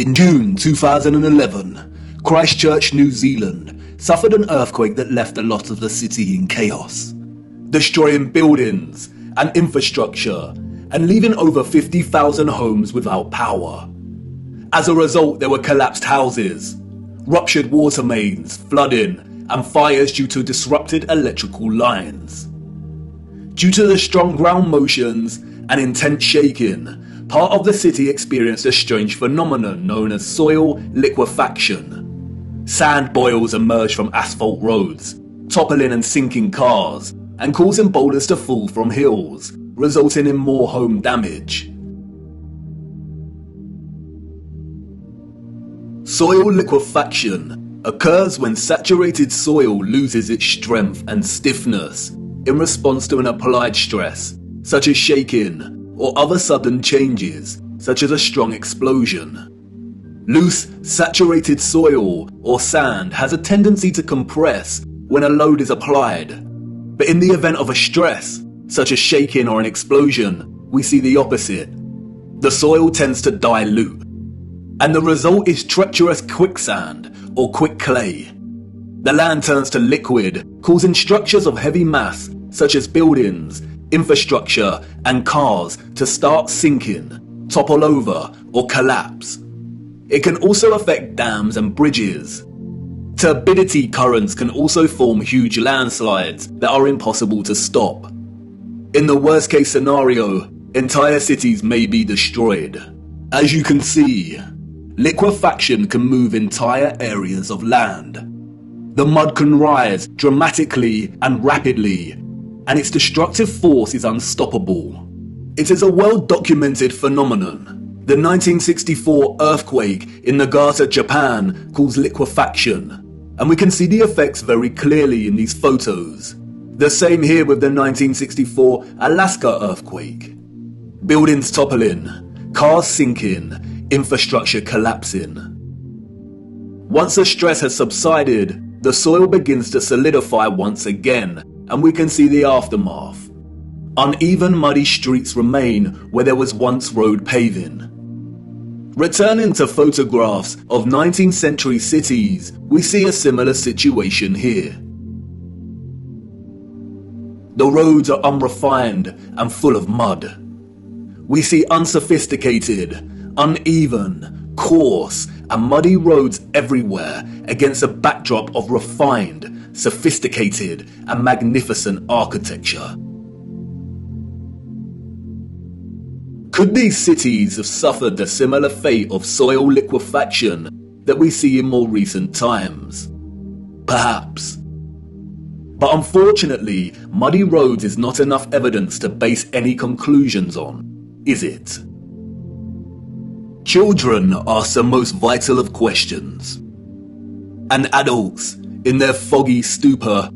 In June 2011, Christchurch, New Zealand suffered an earthquake that left a lot of the city in chaos, destroying buildings and infrastructure and leaving over 50,000 homes without power. As a result, there were collapsed houses, ruptured water mains, flooding, and fires due to disrupted electrical lines. Due to the strong ground motions and intense shaking, part of the city experienced a strange phenomenon known as soil liquefaction. Sand boils emerged from asphalt roads, toppling and sinking cars, and causing boulders to fall from hills, resulting in more home damage. Soil liquefaction occurs when saturated soil loses its strength and stiffness in response to an applied stress, such as shaking, or other sudden changes, such as a strong explosion. Loose, saturated soil or sand has a tendency to compress when a load is applied, but in the event of a stress, such as shaking or an explosion, we see the opposite. The soil tends to dilute, and the result is treacherous quicksand or quick clay. The land turns to liquid, causing structures of heavy mass, such as buildings, infrastructure, and cars to start sinking, topple over, or collapse. It can also affect dams and bridges. Turbidity currents can also form huge landslides that are impossible to stop. In the worst case scenario, entire cities may be destroyed. As you can see, liquefaction can move entire areas of land. The mud can rise dramatically and rapidly, and its destructive force is unstoppable. It is a well-documented phenomenon. The 1964 earthquake in Nagata, Japan caused liquefaction, and we can see the effects very clearly in these photos. The same here with the 1964 Alaska earthquake. Buildings toppling, cars sinking, infrastructure collapsing. Once the stress has subsided, the soil begins to solidify once again, and we can see the aftermath. Uneven, muddy streets remain where there was once road paving. Returning to photographs of 19th century cities, we see a similar situation here. The roads are unrefined and full of mud. We see unsophisticated, uneven, coarse, and muddy roads everywhere against a backdrop of refined, sophisticated, and magnificent architecture. Could these cities have suffered the similar fate of soil liquefaction that we see in more recent times? Perhaps. But unfortunately, muddy roads is not enough evidence to base any conclusions on, is it? Children ask the most vital of questions, and adults, in their foggy stupor,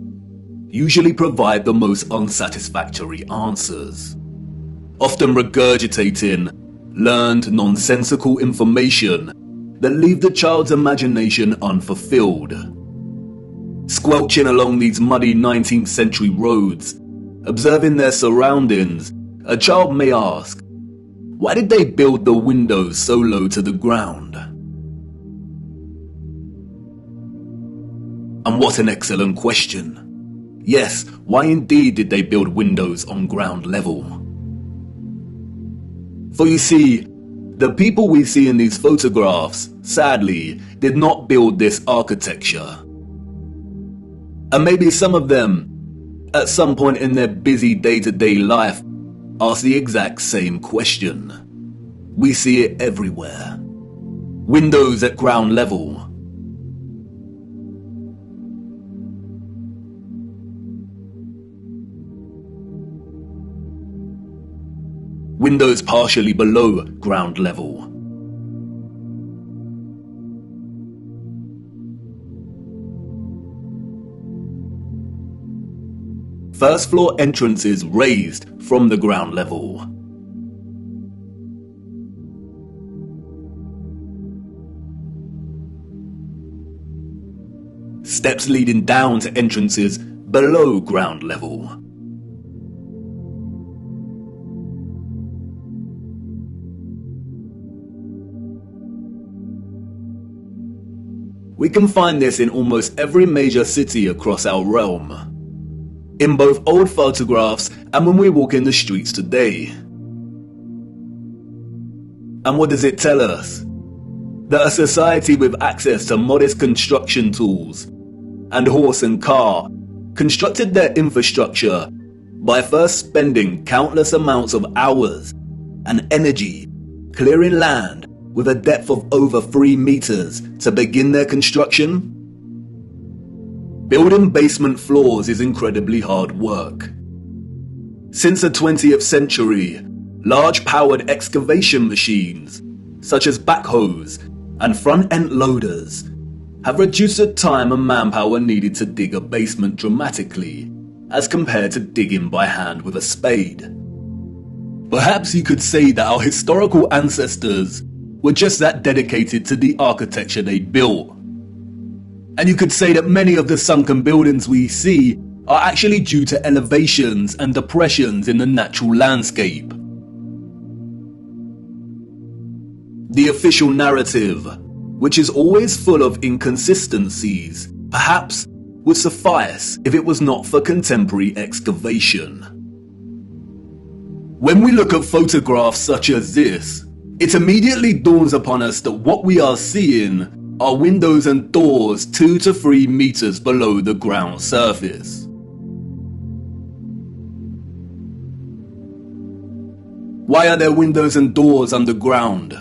usually provide the most unsatisfactory answers, often regurgitating learned nonsensical information that leave the child's imagination unfulfilled. Squelching along these muddy 19th century roads, observing their surroundings, a child may ask, why did they build the windows so low to the ground? And what an excellent question. Yes, why indeed did they build windows on ground level? For you see, the people we see in these photographs, sadly, did not build this architecture. And maybe some of them, at some point in their busy day-to-day life, ask the exact same question. We see it everywhere. Windows at ground level. Windows partially below ground level. First floor entrances raised from the ground level. Steps leading down to entrances below ground level. We can find this in almost every major city across our realm, in both old photographs and when we walk in the streets today. And what does it tell us? That a society with access to modest construction tools and horse and car constructed their infrastructure by first spending countless amounts of hours and energy clearing land with a depth of over 3 meters to begin their construction? Building basement floors is incredibly hard work. Since the 20th century, large powered excavation machines, such as backhoes and front-end loaders, have reduced the time and manpower needed to dig a basement dramatically, as compared to digging by hand with a spade. Perhaps you could say that our historical ancestors were just that dedicated to the architecture they built. And you could say that many of the sunken buildings we see are actually due to elevations and depressions in the natural landscape. The official narrative, which is always full of inconsistencies, perhaps would suffice if it was not for contemporary excavation. When we look at photographs such as this, it immediately dawns upon us that what we are seeing are windows and doors 2 to 3 meters below the ground surface. Why are there windows and doors underground?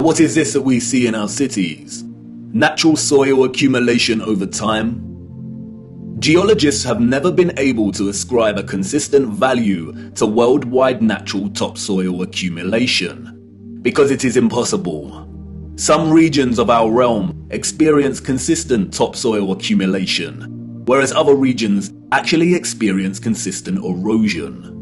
What is this that we see in our cities? Natural soil accumulation over time? Geologists have never been able to ascribe a consistent value to worldwide natural topsoil accumulation, because it is impossible. Some regions of our realm experience consistent topsoil accumulation, whereas other regions actually experience consistent erosion.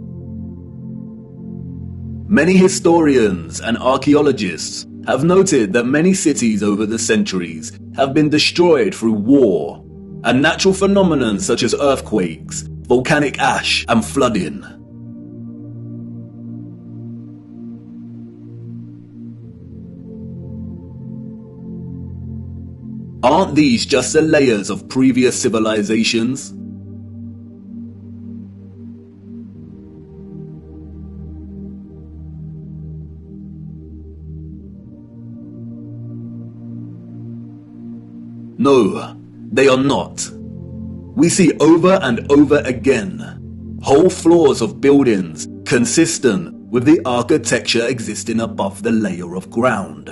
Many historians and archaeologists have noted that many cities over the centuries have been destroyed through war and natural phenomena such as earthquakes, volcanic ash, and flooding. Aren't these just the layers of previous civilizations? No, they are not. We see over and over again whole floors of buildings consistent with the architecture existing above the layer of ground.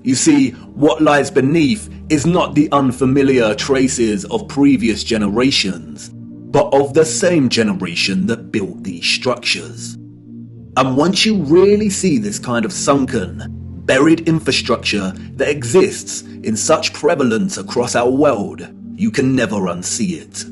You see, what lies beneath is not the unfamiliar traces of previous generations, but of the same generation that built these structures. And once you really see this kind of sunken, buried infrastructure that exists in such prevalence across our world, you can never unsee it.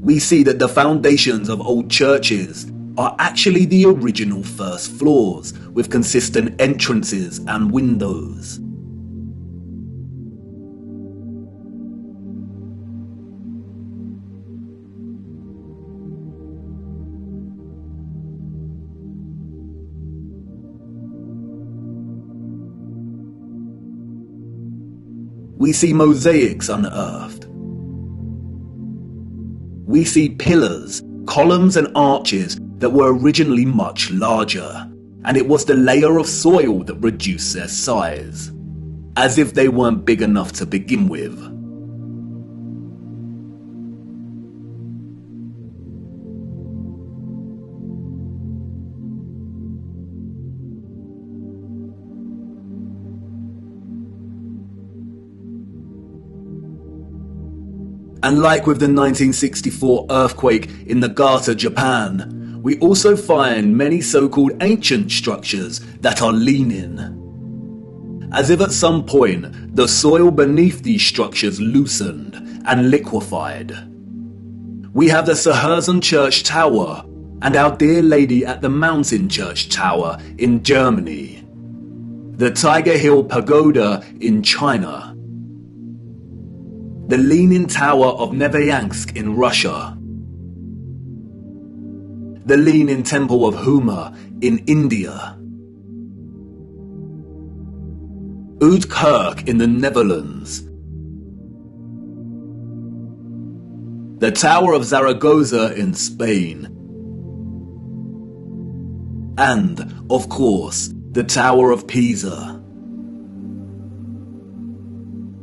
We see that the foundations of old churches are actually the original first floors, with consistent entrances and windows. We see mosaics unearthed. We see pillars, columns and arches that were originally much larger, and it was the layer of soil that reduced their size, as if they weren't big enough to begin with. And like with the 1964 earthquake in Nagata, Japan, we also find many so-called ancient structures that are leaning. as if at some point the soil beneath these structures loosened and liquefied. We have the Sahursen Church Tower and Our Dear Lady at the Mountain Church Tower in Germany, the Tiger Hill Pagoda in China, the Leaning Tower of Neveyansk in Russia, the Leaning Temple of Huma in India, Oud-Kirk in the Netherlands, the Tower of Zaragoza in Spain, and, of course, the Tower of Pisa.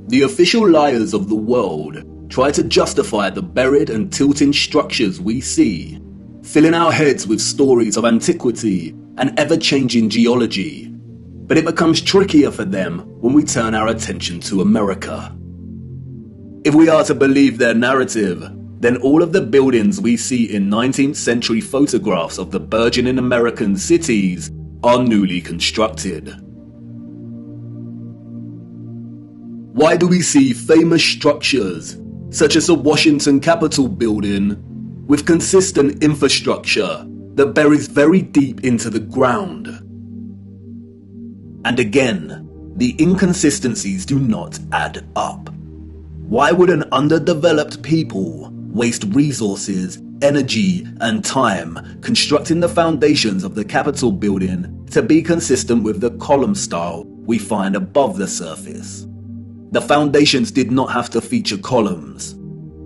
The official liars of the world try to justify the buried and tilting structures we see, filling our heads with stories of antiquity and ever-changing geology, but it becomes trickier for them when we turn our attention to America. If we are to believe their narrative, then all of the buildings we see in 19th century photographs of the burgeoning American cities are newly constructed. Why do we see famous structures, such as the Washington Capitol building, with consistent infrastructure that buries very deep into the ground? And again, the inconsistencies do not add up. Why would an underdeveloped people waste resources, energy, and time constructing the foundations of the Capitol building to be consistent with the column style we find above the surface? The foundations did not have to feature columns.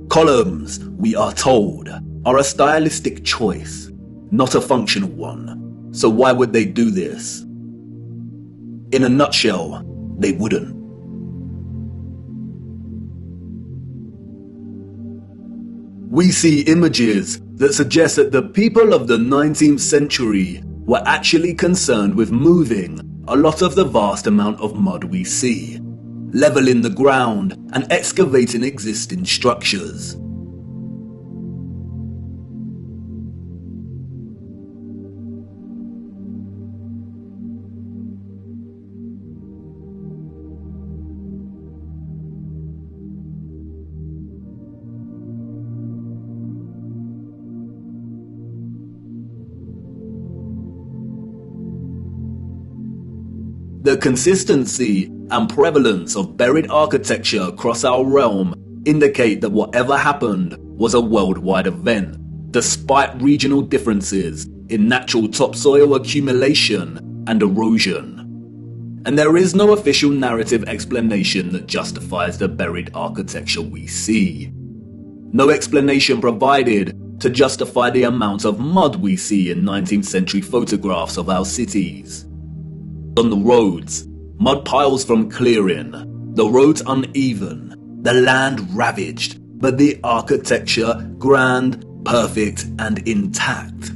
Columns, we are told, are a stylistic choice, not a functional one. So why would they do this? In a nutshell, they wouldn't. We see images that suggest that the people of the 19th century were actually concerned with moving a lot of the vast amount of mud we see, leveling the ground and excavating existing structures. The consistency and prevalence of buried architecture across our realm indicate that whatever happened was a worldwide event, despite regional differences in natural topsoil accumulation and erosion. And there is no official narrative explanation that justifies the buried architecture we see. No explanation provided to justify the amount of mud we see in 19th century photographs of our cities. On the roads, mud piles from clearing, the roads uneven, the land ravaged, but the architecture grand, perfect, and intact.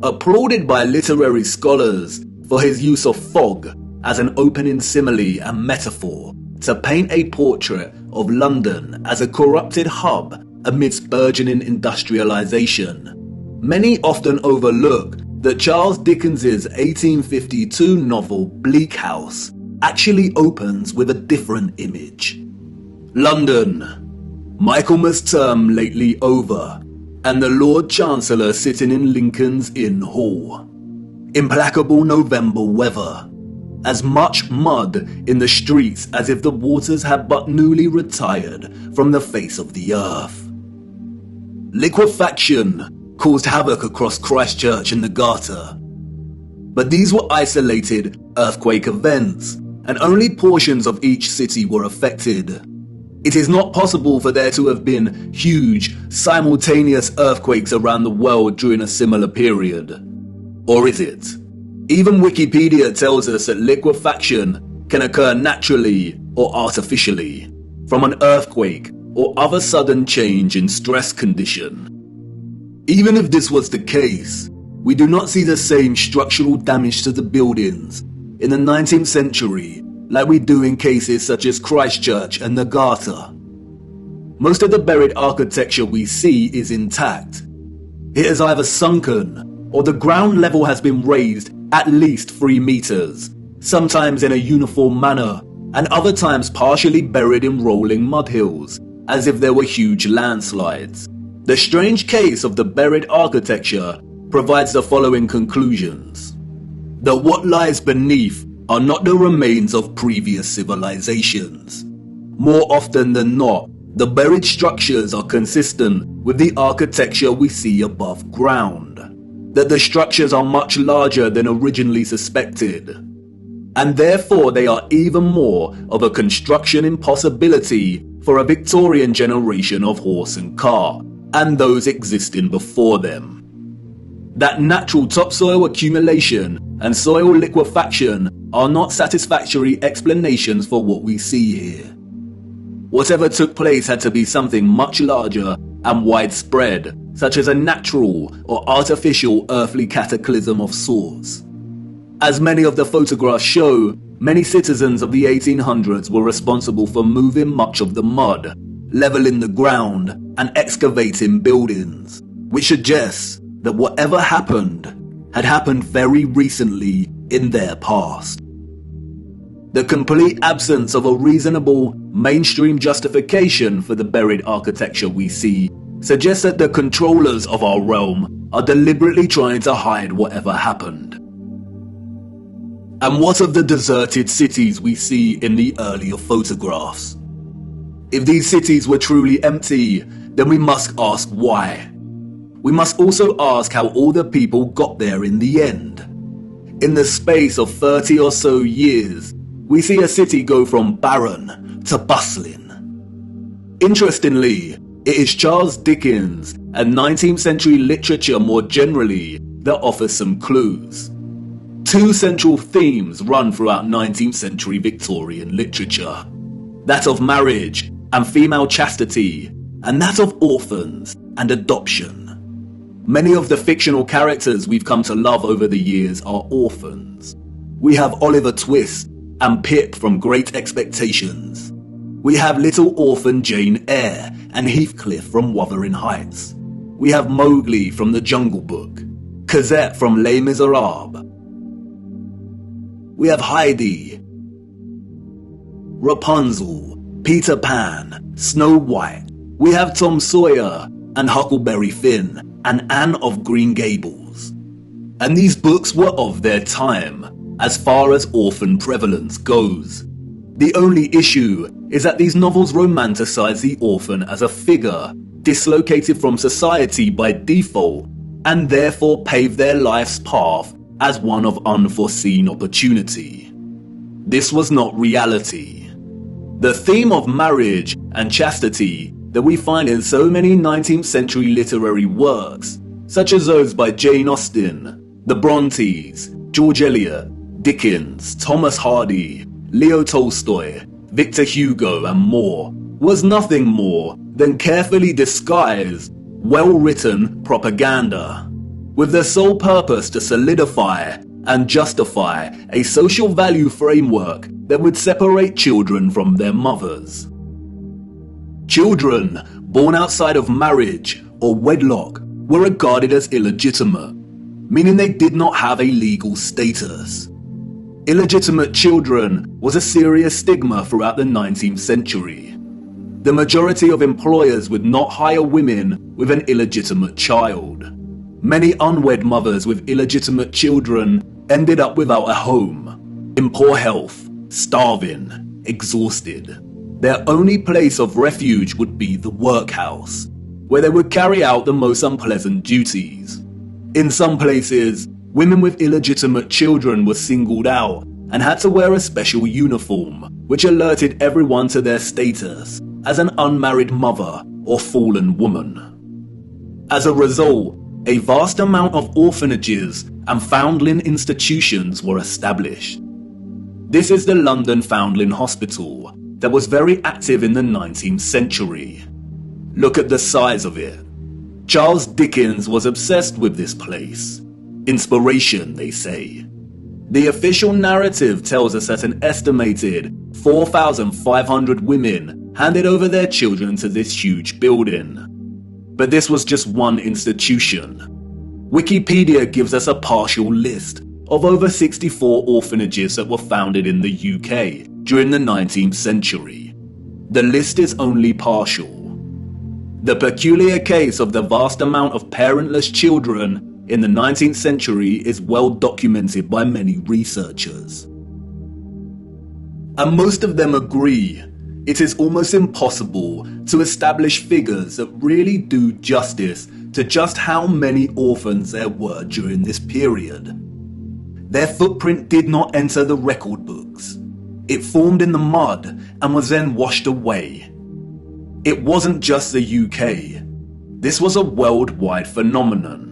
Applauded by literary scholars for his use of fog as an opening simile and metaphor to paint a portrait of London as a corrupted hub amidst burgeoning industrialization, many often overlook that Charles Dickens's 1852 novel Bleak House actually opens with a different image. London, Michaelmas term lately over, and the Lord Chancellor sitting in Lincoln's Inn Hall. Implacable November weather, as much mud in the streets as if the waters had but newly retired from the face of the earth. Liquefaction caused havoc across Christchurch and the Garter. But these were isolated earthquake events, and only portions of each city were affected. It is not possible for there to have been huge, simultaneous earthquakes around the world during a similar period. Or is it? Even Wikipedia tells us that liquefaction can occur naturally or artificially, from an earthquake or other sudden change in stress condition. Even if this was the case, we do not see the same structural damage to the buildings in the 19th century like we do in cases such as Christchurch and the Garter. Most of the buried architecture we see is intact. It has either sunken or the ground level has been raised at least 3 meters, sometimes in a uniform manner, and other times partially buried in rolling mud hills, as if there were huge landslides. The strange case of the buried architecture provides the following conclusions: that what lies beneath are not the remains of previous civilizations. More often than not, the buried structures are consistent with the architecture we see above ground, that the structures are much larger than originally suspected, and therefore they are even more of a construction impossibility for a Victorian generation of horse and car, and those existing before them. That natural topsoil accumulation and soil liquefaction are not satisfactory explanations for what we see here. Whatever took place had to be something much larger and widespread, such as a natural or artificial earthly cataclysm of sorts. As many of the photographs show, many citizens of the 1800s were responsible for moving much of the mud, leveling the ground, and excavating buildings, which suggests that whatever happened had happened very recently in their past. The complete absence of a reasonable, mainstream justification for the buried architecture we see suggests that the controllers of our realm are deliberately trying to hide whatever happened. And what of the deserted cities we see in the earlier photographs? If these cities were truly empty, then we must ask why. We must also ask how all the people got there in the end. In the space of 30 or so years, we see a city go from barren to bustling. Interestingly, it is Charles Dickens and 19th century literature more generally that offers some clues. 2 central themes run throughout 19th century Victorian literature: that of marriage and female chastity, and that of orphans and adoption. Many of the fictional characters we've come to love over the years are orphans. We have Oliver Twist and Pip from Great Expectations. We have little orphan Jane Eyre and Heathcliff from Wuthering Heights. We have Mowgli from The Jungle Book, Cosette from Les Miserables. We have Heidi, Rapunzel, Peter Pan, Snow White. We have Tom Sawyer and Huckleberry Finn and Anne of Green Gables. And these books were of their time, as far as orphan prevalence goes. The only issue is that these novels romanticize the orphan as a figure dislocated from society by default, and therefore pave their life's path as one of unforeseen opportunity. This was not reality. The theme of marriage and chastity that we find in so many 19th century literary works, such as those by Jane Austen, the Brontes, George Eliot, Dickens, Thomas Hardy, Leo Tolstoy, Victor Hugo, and more, was nothing more than carefully disguised, well-written propaganda, with the sole purpose to solidify and justify a social value framework that would separate children from their mothers. Children born outside of marriage or wedlock were regarded as illegitimate, meaning they did not have a legal status. Illegitimate children was a serious stigma throughout the 19th century. The majority of employers would not hire women with an illegitimate child. Many unwed mothers with illegitimate children ended up without a home, in poor health, starving, exhausted. Their only place of refuge would be the workhouse, where they would carry out the most unpleasant duties. In some places, women with illegitimate children were singled out and had to wear a special uniform, which alerted everyone to their status as an unmarried mother or fallen woman. As a result, a vast amount of orphanages and foundling institutions were established. This is the London Foundling Hospital that was very active in the 19th century. Look at the size of it. Charles Dickens was obsessed with this place. Inspiration, they say. The official narrative tells us that an estimated 4,500 women handed over their children to this huge building. But this was just one institution. Wikipedia gives us a partial list, of over 64 orphanages that were founded in the UK during the 19th century. The list is only partial. The peculiar case of the vast amount of parentless children in the 19th century is well documented by many researchers. And most of them agree it is almost impossible to establish figures that really do justice to just how many orphans there were during this period. Their footprint did not enter the record books. It formed in the mud and was then washed away. It wasn't just the UK. This was a worldwide phenomenon.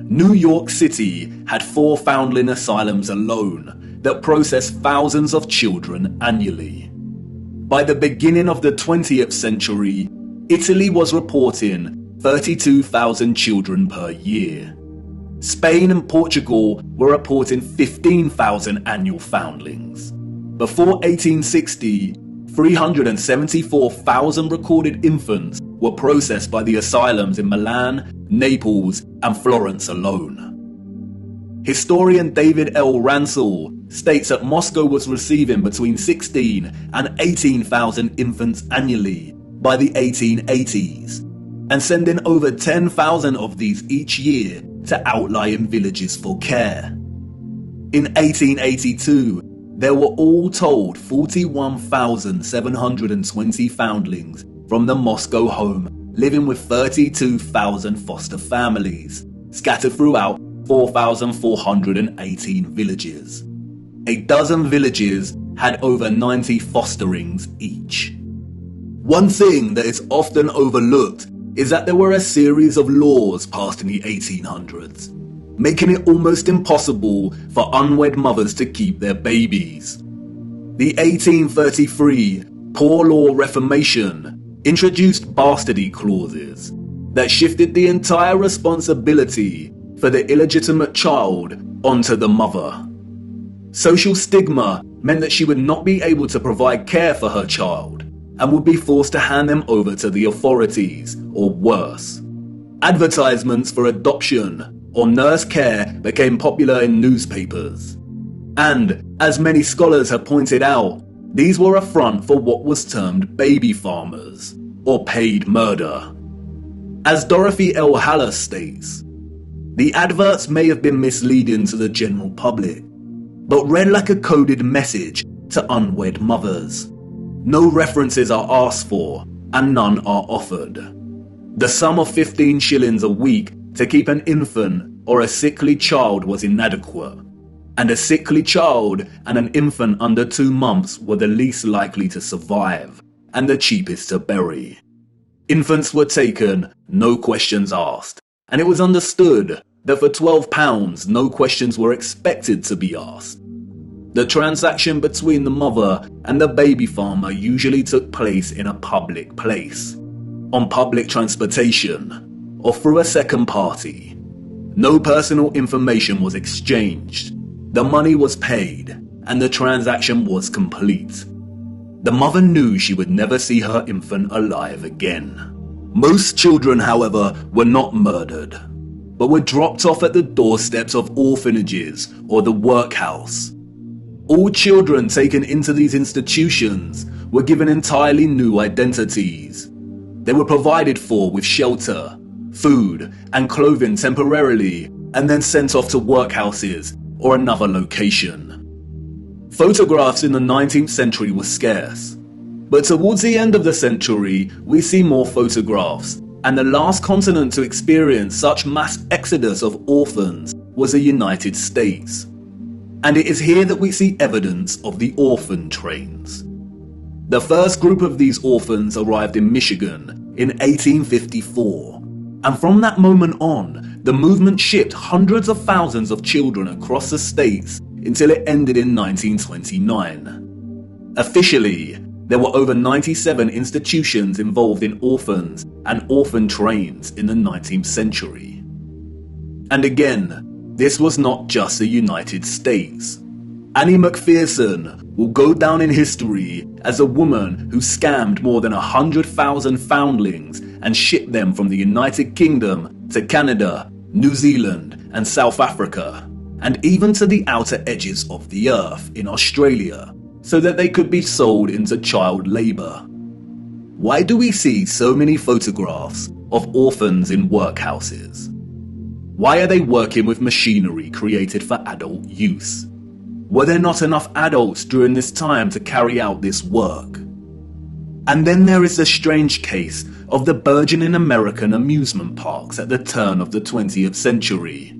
New York City had 4 foundling asylums alone that processed thousands of children annually. By the beginning of the 20th century, Italy was reporting 32,000 children per year. Spain and Portugal were reporting 15,000 annual foundlings. Before 1860, 374,000 recorded infants were processed by the asylums in Milan, Naples, and Florence alone. Historian David L. Ransell states that Moscow was receiving between 16 and 18,000 infants annually by the 1880s, and sending over 10,000 of these each year to outlying villages for care. In 1882, there were all told 41,720 foundlings from the Moscow home living with 32,000 foster families, scattered throughout 4,418 villages. A dozen villages had over 90 fosterings each. One thing that is often overlooked is that there were a series of laws passed in the 1800s, making it almost impossible for unwed mothers to keep their babies. The 1833 Poor Law Reformation introduced bastardy clauses that shifted the entire responsibility for the illegitimate child onto the mother. Social stigma meant that she would not be able to provide care for her child and would be forced to hand them over to the authorities, or worse. Advertisements for adoption or nurse care became popular in newspapers. And, as many scholars have pointed out, these were a front for what was termed baby farmers, or paid murder. As Dorothy L. Haller states, the adverts may have been misleading to the general public, but read like a coded message to unwed mothers. No references are asked for, and none are offered. The sum of 15 shillings a week to keep an infant or a sickly child was inadequate, and a sickly child and an infant under 2 months were the least likely to survive, and the cheapest to bury. Infants were taken, no questions asked, and it was understood that for £12 no questions were expected to be asked. The transaction between the mother and the baby farmer usually took place in a public place, on public transportation, or through a second party. No personal information was exchanged. The money was paid, and the transaction was complete. The mother knew she would never see her infant alive again. Most children, however, were not murdered, but were dropped off at the doorsteps of orphanages or the workhouse. All children taken into these institutions were given entirely new identities. They were provided for with shelter, food, and clothing temporarily, and then sent off to workhouses or another location. Photographs in the 19th century were scarce, but towards the end of the century we see more photographs, and the last continent to experience such mass exodus of orphans was the United States. And it is here that we see evidence of the orphan trains. The first group of these orphans arrived in Michigan in 1854, and from that moment on, the movement shipped hundreds of thousands of children across the states until it ended in 1929. Officially, there were over 97 institutions involved in orphans and orphan trains in the 19th century. And again, this was not just the United States. Annie McPherson will go down in history as a woman who scammed more than 100,000 foundlings and shipped them from the United Kingdom to Canada, New Zealand, and South Africa. and even to the outer edges of the earth in Australia, so that they could be sold into child labour. Why do we see so many photographs of orphans in workhouses? Why are they working with machinery created for adult use? Were there not enough adults during this time to carry out this work? And then there is the strange case of the burgeoning American amusement parks at the turn of the 20th century.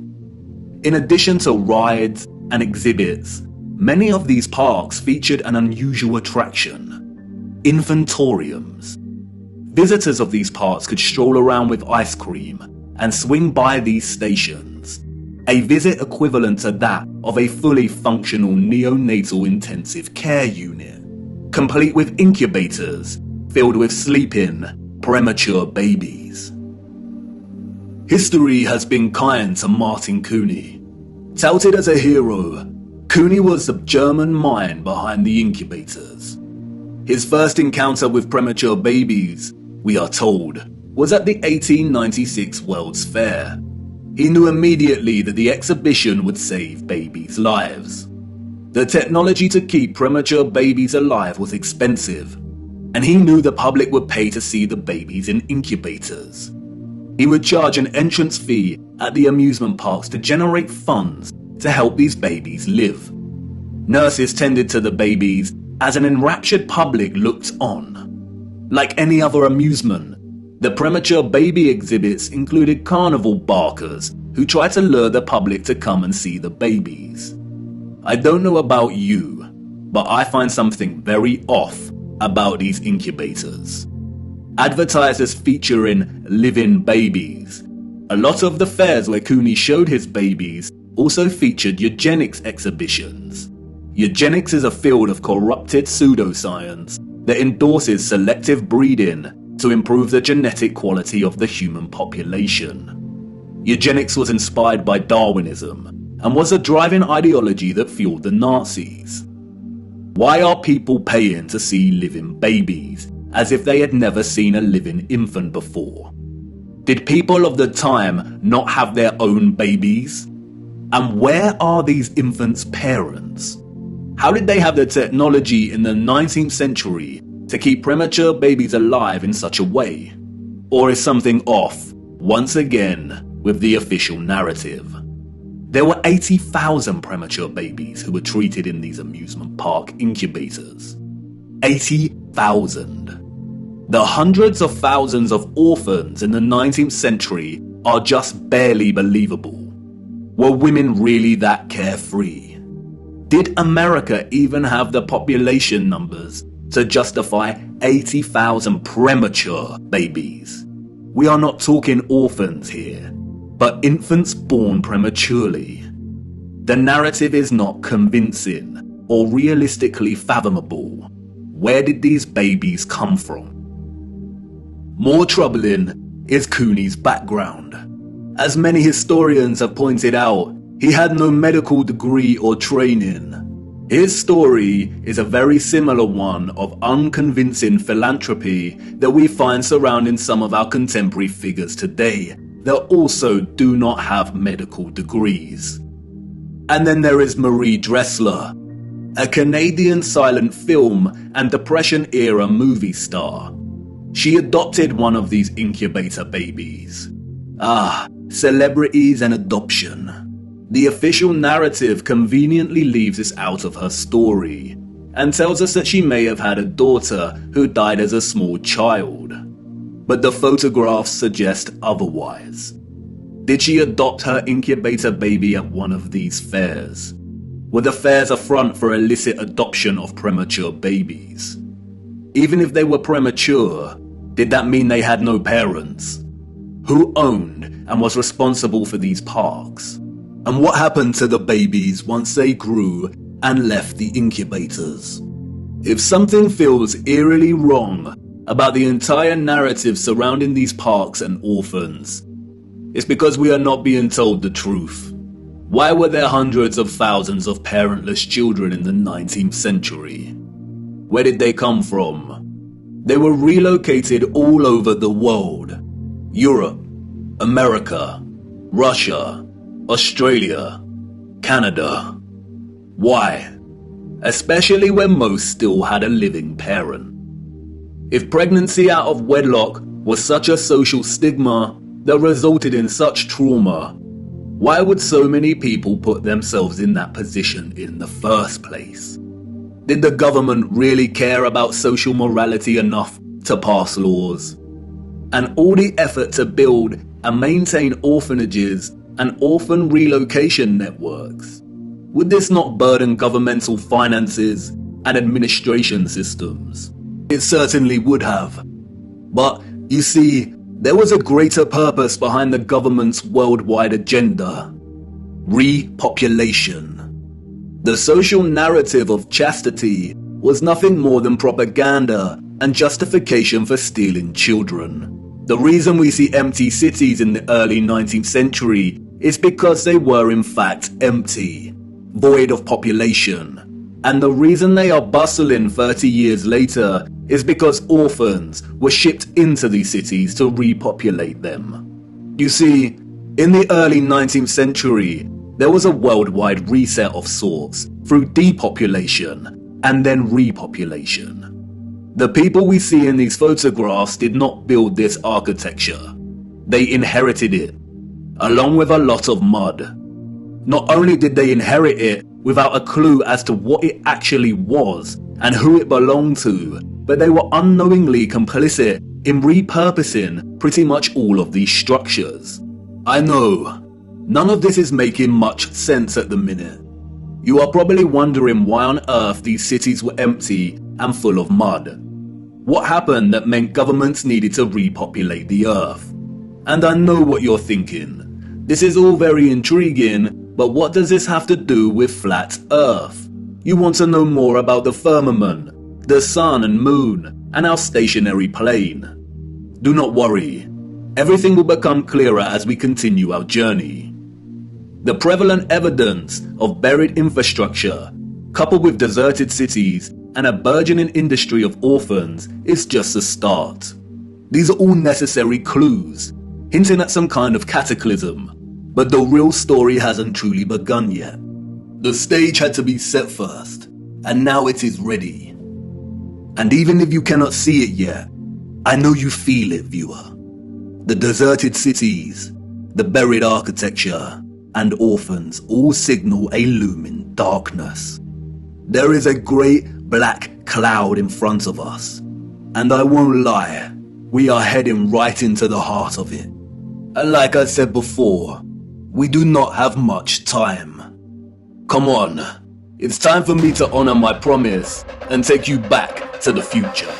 In addition to rides and exhibits, many of these parks featured an unusual attraction: infantoriums. Visitors of these parks could stroll around with ice cream and swing by these stations, a visit equivalent to that of a fully functional neonatal intensive care unit, complete with incubators filled with sleeping, premature babies. History has been kind to Martin Cooney. Touted as a hero, Cooney was the German mind behind the incubators. His first encounter with premature babies, we are told, was at the 1896 World's Fair. He knew immediately that the exhibition would save babies' lives. The technology to keep premature babies alive was expensive, and he knew the public would pay to see the babies in incubators. He would charge an entrance fee at the amusement parks to generate funds to help these babies live. Nurses tended to the babies as an enraptured public looked on. Like any other amusement, the premature baby exhibits included carnival barkers who tried to lure the public to come and see the babies. I don't know about you, but I find something very off about these incubators. Advertised as featuring living babies, a lot of the fairs where Cooney showed his babies also featured eugenics exhibitions. Eugenics is a field of corrupted pseudoscience that endorses selective breeding to improve the genetic quality of the human population. Eugenics was inspired by Darwinism and was a driving ideology that fueled the Nazis. Why are people paying to see living babies as if they had never seen a living infant before? Did people of the time not have their own babies? And where are these infants' parents? How did they have the technology in the 19th century to keep premature babies alive in such a way? Or is something off, once again, with the official narrative? There were 80,000 premature babies who were treated in these amusement park incubators. 80,000. The hundreds of thousands of orphans in the 19th century are just barely believable. Were women really that carefree? Did America even have the population numbers to justify 80,000 premature babies? We are not talking orphans here, but infants born prematurely. The narrative is not convincing or realistically fathomable. Where did these babies come from? More troubling is Cooney's background. As many historians have pointed out, he had no medical degree or training. His story is a very similar one of unconvincing philanthropy that we find surrounding some of our contemporary figures today that also do not have medical degrees. And then there is Marie Dressler, a Canadian silent film and Depression-era movie star. She adopted one of these incubator babies. Celebrities and adoption. The official narrative conveniently leaves this out of her story and tells us that she may have had a daughter who died as a small child. But the photographs suggest otherwise. Did she adopt her incubator baby at one of these fairs? Were the fairs a front for illicit adoption of premature babies? Even if they were premature, did that mean they had no parents? Who owned and was responsible for these parks? And what happened to the babies once they grew and left the incubators? If something feels eerily wrong about the entire narrative surrounding these parks and orphans, it's because we are not being told the truth. Why were there hundreds of thousands of parentless children in the 19th century? Where did they come from? They were relocated all over the world. Europe, America, Russia, Australia. Canada. Why? Especially when most still had a living parent. If pregnancy out of wedlock was such a social stigma that resulted in such trauma, why would so many people put themselves in that position in the first place? Did the government really care about social morality enough to pass laws? And all the effort to build and maintain orphanages and orphan relocation networks, would this not burden governmental finances and administration systems? It certainly would have. But, you see, there was a greater purpose behind the government's worldwide agenda: repopulation. The social narrative of chastity was nothing more than propaganda and justification for stealing children. The reason we see empty cities in the early 19th century is because they were in fact empty, void of population. And the reason they are bustling 30 years later is because orphans were shipped into these cities to repopulate them. You see, in the early 19th century, there was a worldwide reset of sorts through depopulation and then repopulation. The people we see in these photographs did not build this architecture. They inherited it, along with a lot of mud. Not only did they inherit it without a clue as to what it actually was and who it belonged to, but they were unknowingly complicit in repurposing pretty much all of these structures. I know, none of this is making much sense at the minute. You are probably wondering why on earth these cities were empty and full of mud. What happened that meant governments needed to repopulate the earth? And I know what you're thinking. This is all very intriguing, but what does this have to do with flat earth? You want to know more about the firmament, the sun and moon, and our stationary plane. Do not worry. Everything will become clearer as we continue our journey. The prevalent evidence of buried infrastructure, coupled with deserted cities and a burgeoning industry of orphans, is just a start. These are all necessary clues, hinting at some kind of cataclysm, but the real story hasn't truly begun yet. The stage had to be set first, and now it is ready. And even if you cannot see it yet, I know you feel it, viewer. The deserted cities, the buried architecture, and orphans all signal a looming darkness. There is a great black cloud in front of us, and I won't lie, we are heading right into the heart of it. And like I said before, we do not have much time. Come on, it's time for me to honor my promise and take you back to the future.